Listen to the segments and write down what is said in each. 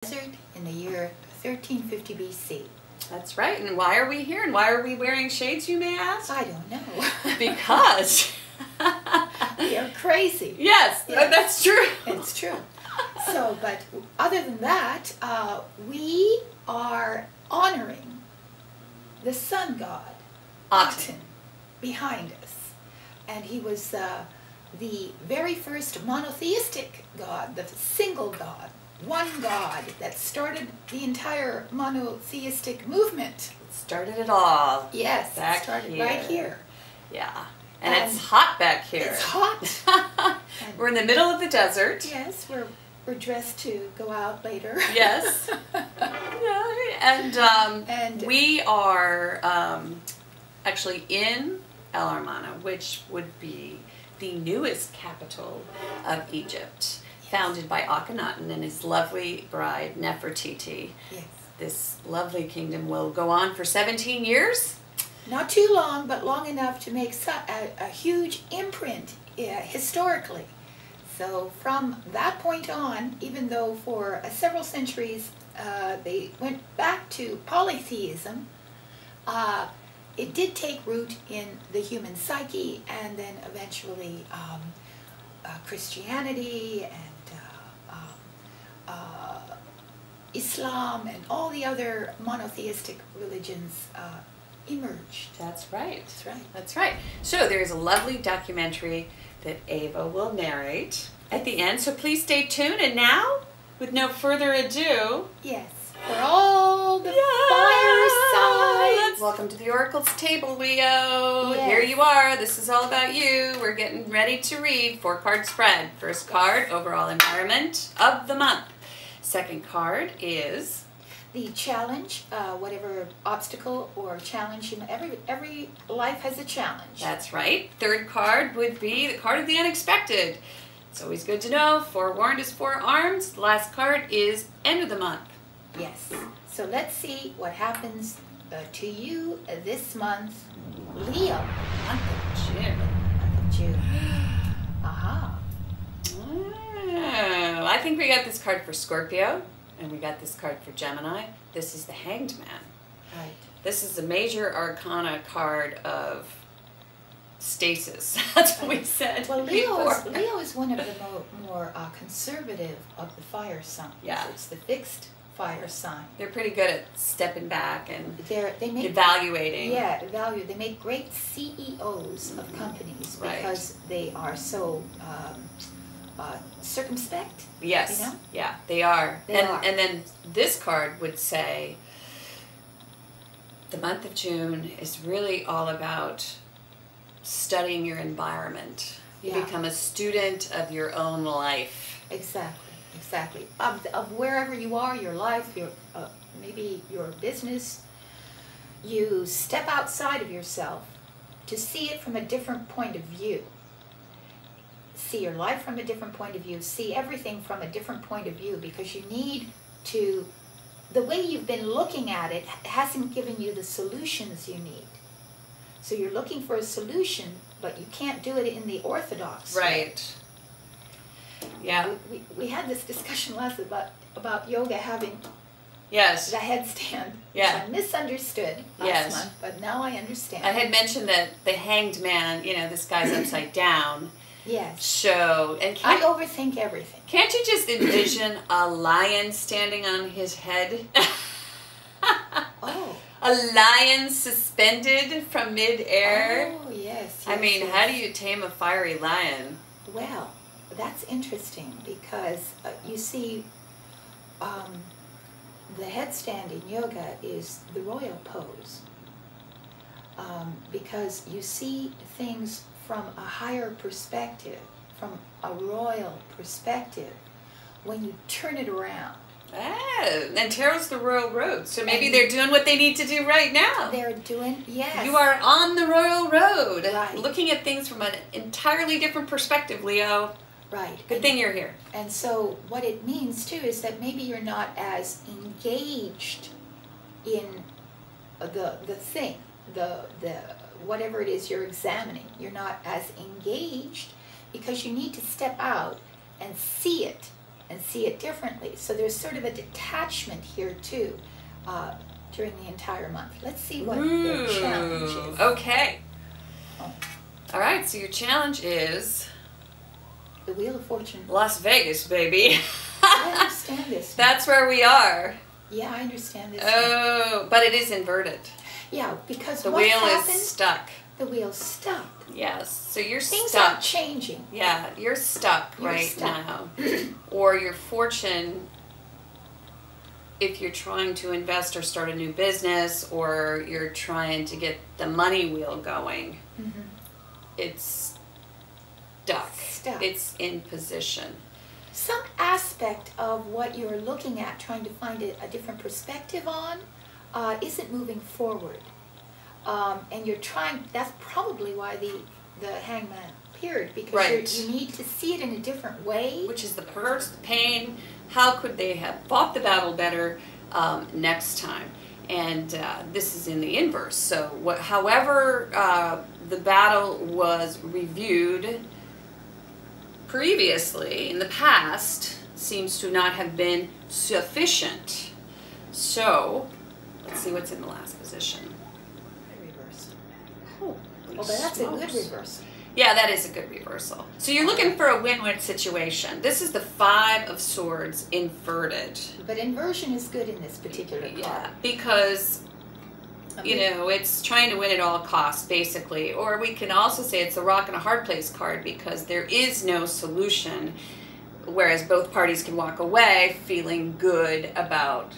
desert in the year 1350 BC. That's right. And why are we here? And why are we wearing shades, you may ask? I don't know. Because we are crazy. Yes, that's true. It's true. So, but other than that, we are honoring the sun god, Aten, behind us. And he was the very first monotheistic god, the single god, one god that started the entire monotheistic movement. It started it all. Yes, back it started here. right here. Yeah. And it's hot back here. It's hot. We're in the middle of the desert. Yes, we're dressed to go out later. Yes. And we are actually in El Armana, which would be the newest capital of Egypt, founded by Akhenaten and his lovely bride Nefertiti. Yes. This lovely kingdom will go on for 17 years. Not too long, but long enough to make a huge imprint historically. So from that point on, even though for several centuries they went back to polytheism, it did take root in the human psyche, and then eventually Christianity and Islam and all the other monotheistic religions emerged. That's right. That's right. That's right. So there's a lovely documentary that Ava will narrate at the end, so please stay tuned. And now, with no further ado, yes, for all the fire signs. Welcome to the Oracle's table, Leo. Yes. Here you are. This is all about you. We're getting ready to read 4-card spread. First card, overall environment of the month. Second card is the challenge, whatever obstacle or challenge, every life has a challenge. That's right. Third card would be the card of the unexpected. It's always good to know. Forewarned is forearmed. The last card is end of the month. Yes. So let's see what happens to you this month, Leo. Month of June. Month of June. Aha. Oh, I think we got this card for Scorpio, and we got this card for Gemini. This is the Hanged Man. Right. This is the major arcana card of stasis. That's what we said. Well, Leo is one of the more conservative of the fire signs. Yeah. It's the fixed fire sign. They're pretty good at stepping back and they make evaluating. Yeah, They make great CEOs of companies because they are so circumspect. Yes. You know? Yeah, they are. They are. And then this card would say the month of June is really all about studying your environment. You become a student of your own life. Exactly. Of wherever you are, your life, your maybe your business, you step outside of yourself to see it from a different point of view. See your life from a different point of view. See everything from a different point of view, because you need to. The way you've been looking at it hasn't given you the solutions you need. So you're looking for a solution, but you can't do it in the orthodox way. Right. Yeah. We had this discussion last about yoga having the headstand. Yeah. I misunderstood last month, but now I understand. I had mentioned that the Hanged Man, this guy's upside down. Yes. So, and I overthink everything. Can't you just envision a lion standing on his head? Oh. A lion suspended from mid-air? Oh, yes. I mean, how do you tame a fiery lion? Well, that's interesting because, you see, the headstand in yoga is the royal pose. Because you see things from a higher perspective, from a royal perspective, when you turn it around. Ah, and tarot's the royal road, so maybe they're doing what they need to do right now. They're doing, yes. You are on the royal road, right. Looking at things from an entirely different perspective, Leo. Right. Good thing you're here. And so what it means, too, is that maybe you're not as engaged in the thing, the whatever it is you're examining. You're not as engaged because you need to step out and see it and see it differently. So there's sort of a detachment here too during the entire month. Let's see what their challenge is. Okay. Oh. All right, so your challenge is The Wheel of Fortune. Las Vegas, baby. I understand this. That's where we are. Yeah, I understand this. Oh, but it is inverted. Yeah, because The what wheel happened? is stuck. The wheel's stuck. Yes, so you're Things stuck. aren't changing. Yeah, you're stuck You're right stuck. now. Or your fortune, if you're trying to invest or start a new business, or you're trying to get the money wheel going, it's stuck. Stuck. It's in position. Some aspect of what you're looking at, trying to find a different perspective on, isn't moving forward. And you're trying, that's probably why the Hangman appeared, because Right. you need to see it in a different way. Which is the hurt, the pain. How could they have fought the battle better next time? And this is in the inverse. So however the battle was reviewed previously in the past seems to not have been sufficient. So let's see what's in the last position. Reverse. Holy Oh, but that's a good smokes. reversal. Yeah, that is a good reversal. So you're looking for a win-win situation. This is the Five of Swords inverted. But inversion is good in this particular card. Yeah, because you know, it's trying to win at all costs, basically. Or we can also say it's a rock and a hard place card, because there is no solution, whereas both parties can walk away feeling good about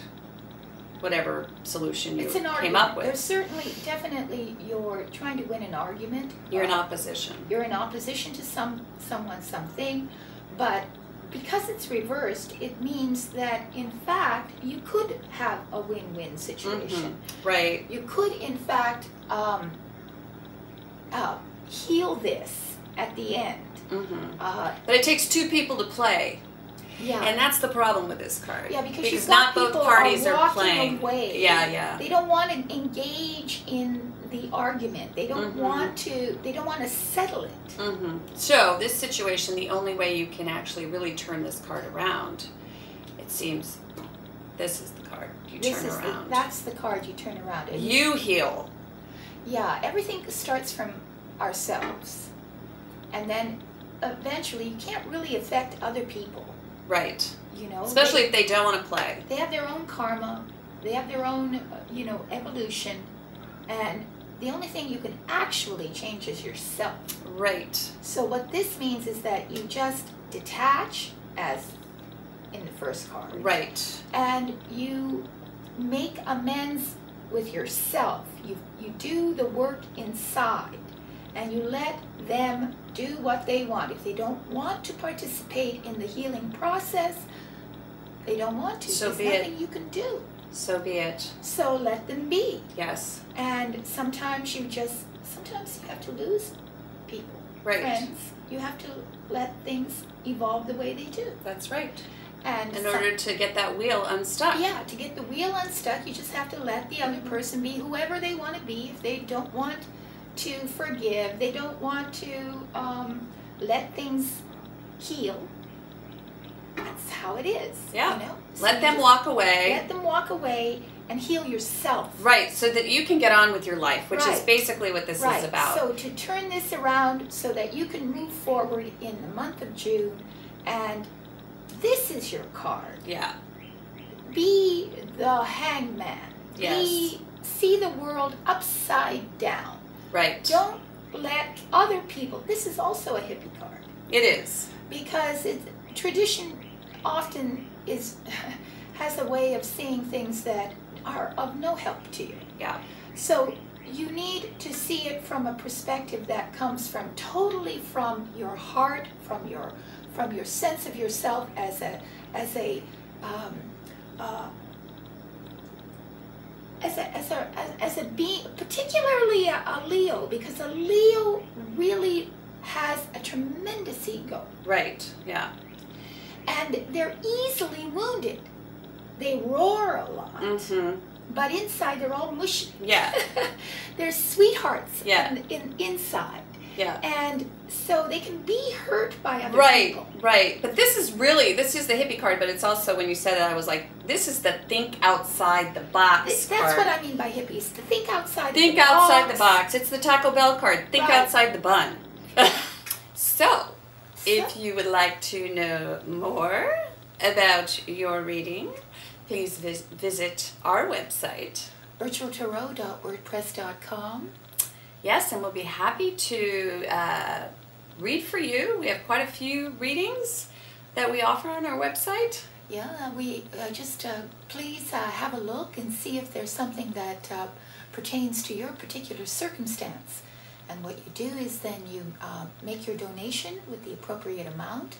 whatever solution you It's an came argument. up with. There's certainly, definitely, you're trying to win an argument. You're in opposition. You're in opposition to someone, something, but because it's reversed, it means that in fact you could have a win-win situation. Right. You could in fact heal this at the end. But it takes two people to play. Yeah. And that's the problem with this card. Yeah, because you've not got both people parties are walking playing. away. Yeah. They don't want to engage in the argument. They don't want to. They don't want to settle it. So this situation, the only way you can actually really turn this card around, it seems, this is the card you turn around. That's the card you turn around. And you heal. Yeah, everything starts from ourselves, and then eventually you can't really affect other people. Right. You know, especially if they don't want to play. They have their own karma. They have their own, evolution, and the only thing you can actually change is yourself. Right. So what this means is that you just detach, as in the first card. Right. And you make amends with yourself. You do the work inside, and you let them do what they want. If they don't want to participate in the healing process, they don't want to. So There's nothing you can do. So be it. So let them be. Yes. And sometimes you have to lose people. Right. Friends. You have to let things evolve the way they do. That's right. And in order to get that wheel unstuck. Yeah, to get the wheel unstuck, you just have to let the other person be whoever they want to be. If they don't want to forgive, they don't want to let things heal, that's how it is. Yeah. You know? So let them walk away. Let them walk away and heal yourself. Right, so that you can get on with your life, which is Right. basically what this is about. So to turn this around so that you can move forward in the month of June, and this is your card. Yeah. Be the hangman. Yes. See the world upside down. Right. Don't let other people, this is also a hippie card. It is. Because tradition often has a way of seeing things that are of no help to you. Yeah. So you need to see it from a perspective that comes totally from your heart, from your sense of yourself as a being, particularly a Leo, because a Leo really has a tremendous ego. Right. Yeah. And they're easily wounded. They roar a lot. Mm-hmm. But inside they're all mushy. Yeah. They're sweethearts. Yeah. inside. Yeah. And so they can be hurt by other people. Right. But this is the hippie card, but it's also, when you said it, I was like, this is the think outside the box That's card. what I mean by hippies. To think outside Think the box. outside the box. It's the Taco Bell card. Think outside the bun. So, if you would like to know more about your reading, please visit our website, virtualtarot.wordpress.com. Yes, and we'll be happy to read for you. We have quite a few readings that we offer on our website. Yeah, we just please have a look and see if there's something that pertains to your particular circumstance. And what you do is then you make your donation with the appropriate amount,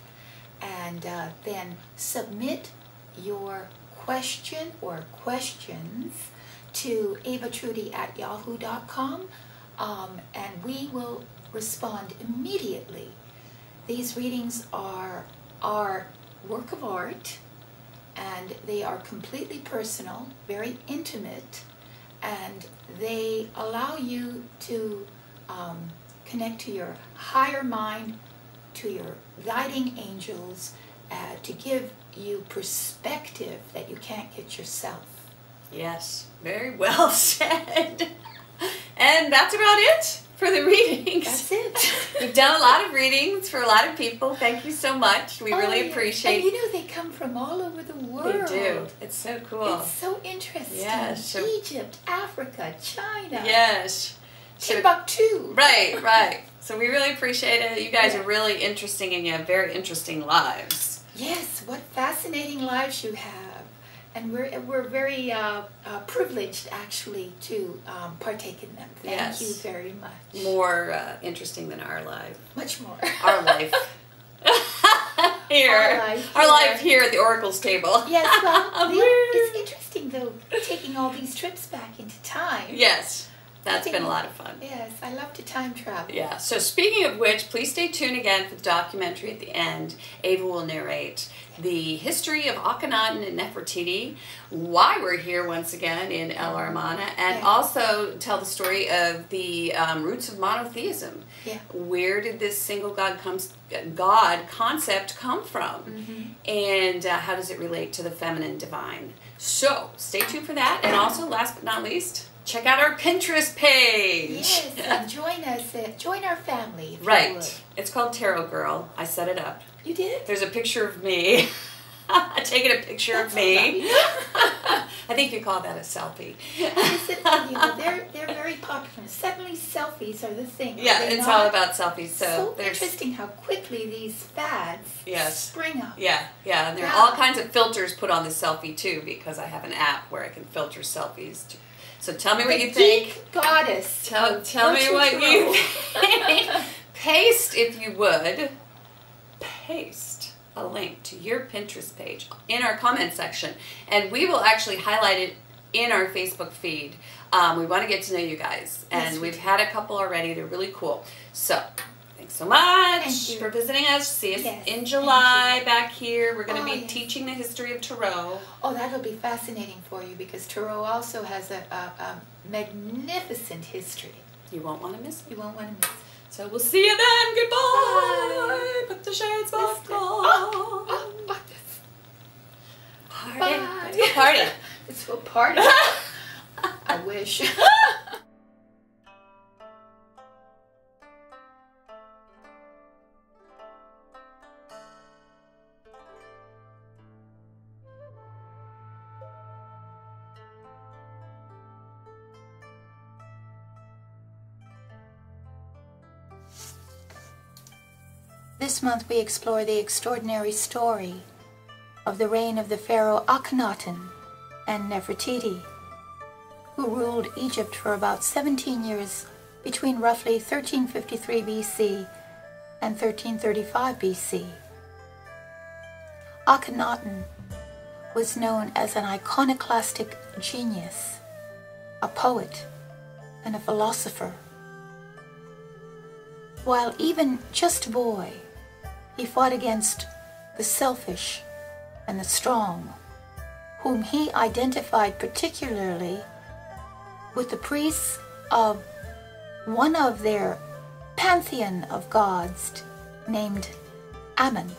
and then submit your question or questions to avatrudy@yahoo.com, and we will respond immediately. These readings are our work of art, and they are completely personal, very intimate, and they allow you to connect to your higher mind, to your guiding angels, to give you perspective that you can't get yourself. Yes, very well said. And that's about it for the readings. That's it. We've done a lot of readings for a lot of people. Thank you so much. We really appreciate it. And you know, they come from all over the world. They do. It's so cool. It's so interesting. Yes. So, Egypt, Africa, China. Yes. Timbuktu. Right. So we really appreciate it. You guys are really interesting, and you have very interesting lives. Yes, what fascinating lives you have. And we're very privileged, actually, to partake in them. Thank you very much. More interesting than our life. Much more. Our life. Our life here at the Oracle's table. Yes, well, it's interesting, though, taking all these trips back into time. Yes. That's been a lot of fun. Yes, I love to time travel. Yeah, so speaking of which, please stay tuned again for the documentary at the end. Ava will narrate the history of Akhenaten and Nefertiti, why we're here once again in El Armana, and also tell the story of the roots of monotheism. Yeah. Where did this single God concept come from? And how does it relate to the feminine divine? So, stay tuned for that. And also, last but not least, check out our Pinterest page. Yes, and join us. Join our family. Right. It's called Tarot Girl. I set it up. You did? There's a picture of me. Taking a picture of me. I think you call that a selfie. They're very popular. Suddenly selfies are the thing. Yeah, it's all about selfies. So interesting how quickly these fads spring up. Yeah, and there are all kinds of filters put on the selfie too, because I have an app where I can filter selfies too. So tell me what you think. Geek goddess. Tell me what you think. Paste, if you would, a link to your Pinterest page in our comment section, and we will actually highlight it in our Facebook feed. We want to get to know you guys, and we've had a couple already. They're really cool. So thanks so much for visiting us. See us in July back here. We're going to be teaching the history of Tarot. Oh, that'll be fascinating for you, because Tarot also has a magnificent history. You won't want to miss it. You won't want to miss it. So we'll see you then. Goodbye. Bye. Put the shades back on. Party. Let's go party. Let's go party. I wish. This month we explore the extraordinary story of the reign of the pharaoh Akhenaten and Nefertiti, who ruled Egypt for about 17 years between roughly 1353 BC and 1335 BC. Akhenaten was known as an iconoclastic genius, a poet, and a philosopher. While even just a boy, he fought against the selfish and the strong, whom he identified particularly with the priests of one of their pantheon of gods named Ammon.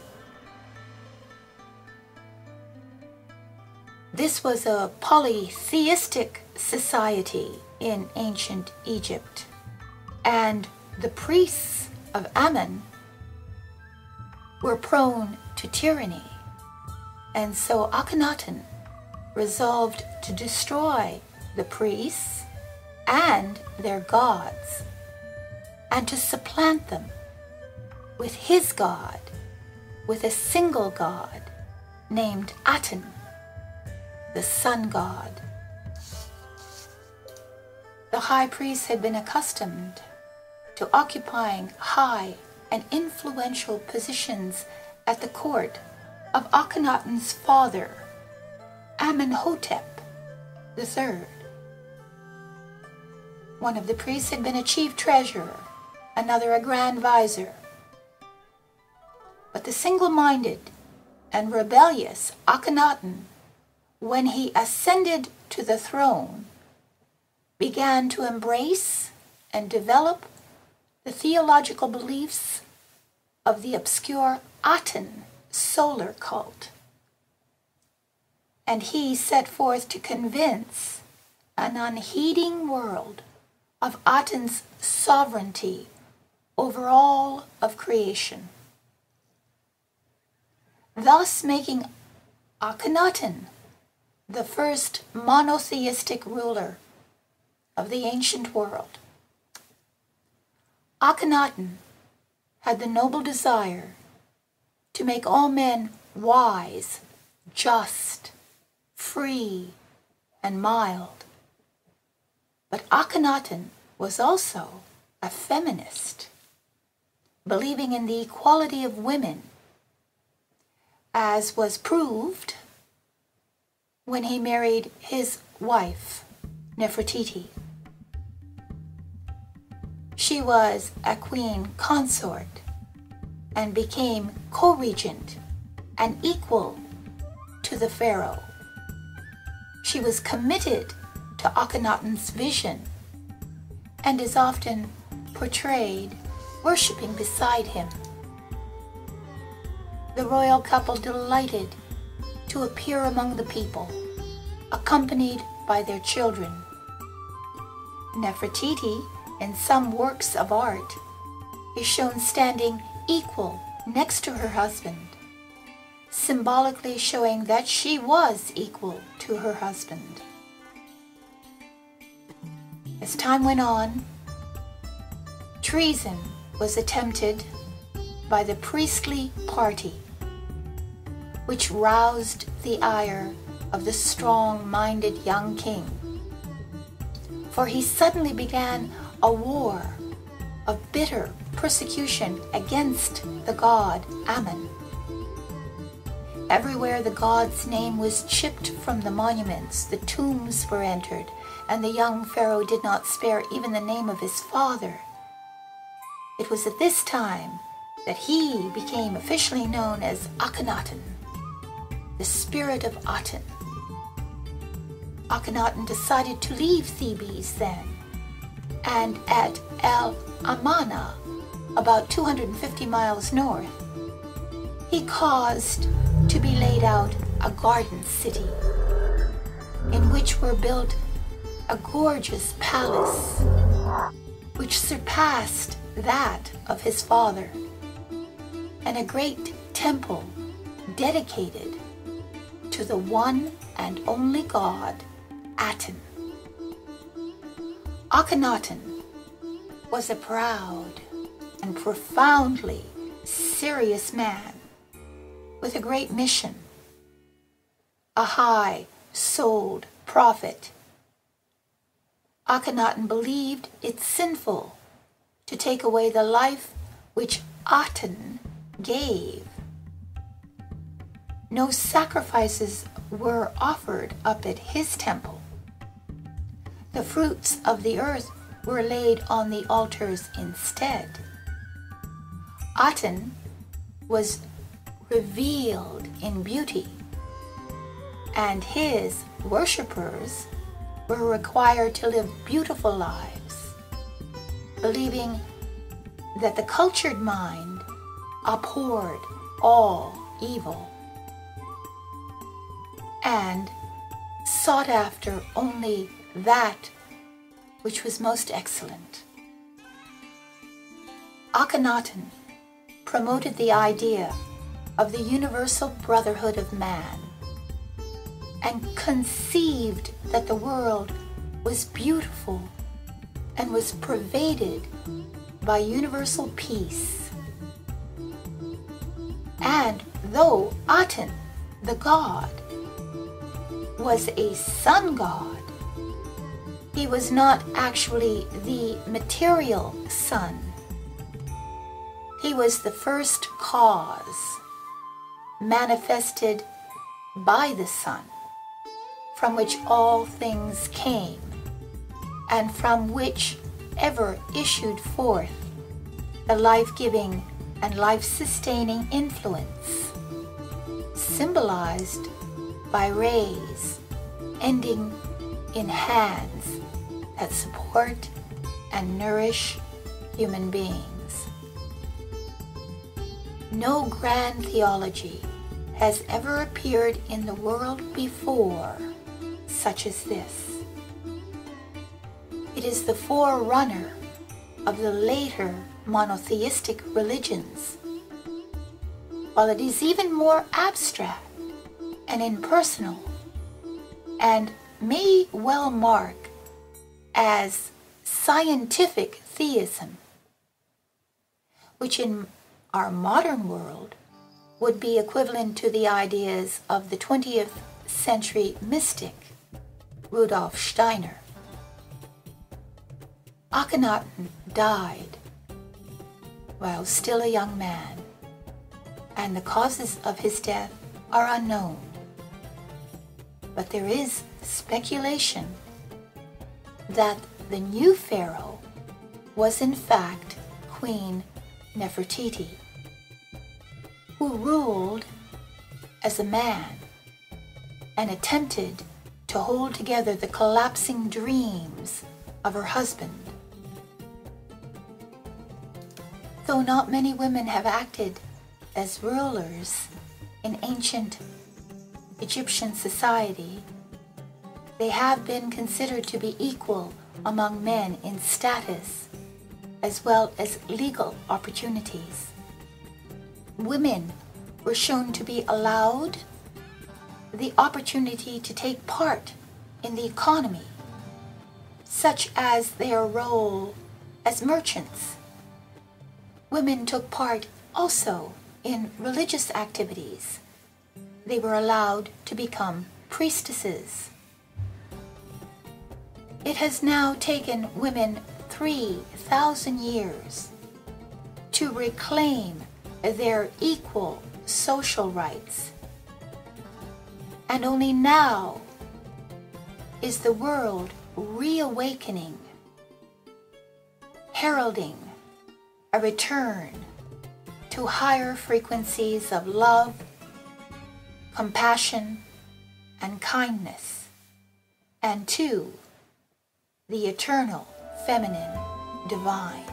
This was a polytheistic society in ancient Egypt, and the priests of Ammon were prone to tyranny, and so Akhenaten resolved to destroy the priests and their gods, and to supplant them with his god, with a single god named Aten, the sun god. The high priest had been accustomed to occupying high and influential positions at the court of Akhenaten's father, Amenhotep III. One of the priests had been a chief treasurer, another a grand vizier. But the single-minded and rebellious Akhenaten, when he ascended to the throne, began to embrace and develop the theological beliefs of the obscure Aten solar cult. And he set forth to convince an unheeding world of Aten's sovereignty over all of creation, thus making Akhenaten the first monotheistic ruler of the ancient world. Akhenaten had the noble desire to make all men wise, just, free, and mild. But Akhenaten was also a feminist, believing in the equality of women, as was proved when he married his wife, Nefertiti. She was a queen consort and became co-regent and equal to the pharaoh. She was committed to Akhenaten's vision and is often portrayed worshiping beside him. The royal couple delighted to appear among the people, accompanied by their children. Nefertiti, in some works of art, is shown standing equal next to her husband, symbolically showing that she was equal to her husband. As time went on, treason was attempted by the priestly party, which roused the ire of the strong-minded young king, for he suddenly began a war of bitter persecution against the god Ammon. Everywhere the god's name was chipped from the monuments, the tombs were entered, and the young pharaoh did not spare even the name of his father. It was at this time that he became officially known as Akhenaten, the spirit of Aten. Akhenaten decided to leave Thebes then, and at El Amarna, about 250 miles north, he caused to be laid out a garden city in which were built a gorgeous palace which surpassed that of his father, and a great temple dedicated to the one and only god, Aten. Akhenaten was a proud and profoundly serious man with a great mission, a high-souled prophet. Akhenaten believed it sinful to take away the life which Aten gave. No sacrifices were offered up at his temple. The fruits of the earth were laid on the altars instead. Aten was revealed in beauty, and his worshippers were required to live beautiful lives, believing that the cultured mind abhorred all evil and sought after only that which was most excellent. Akhenaten promoted the idea of the universal brotherhood of man and conceived that the world was beautiful and was pervaded by universal peace. And though Aten, the god, was a sun god, he was not actually the material sun. He was the first cause manifested by the sun, from which all things came, and from which ever issued forth the life-giving and life-sustaining influence, symbolized by rays ending in hands that support and nourish human beings. No grand theology has ever appeared in the world before such as this. It is the forerunner of the later monotheistic religions, while it is even more abstract and impersonal, and may well mark as scientific theism, which in our modern world would be equivalent to the ideas of the 20th century mystic Rudolf Steiner. Akhenaten died while still a young man, and the causes of his death are unknown. But there is speculation that the new pharaoh was in fact Queen Nefertiti, who ruled as a man and attempted to hold together the collapsing dreams of her husband. Though not many women have acted as rulers in ancient Egyptian society, they have been considered to be equal among men in status as well as legal opportunities. Women were shown to be allowed the opportunity to take part in the economy, such as their role as merchants. Women took part also in religious activities. They were allowed to become priestesses. It has now taken women 3,000 years to reclaim their equal social rights. And only now is the world reawakening, heralding a return to higher frequencies of love, compassion, and kindness, and to the eternal feminine divine.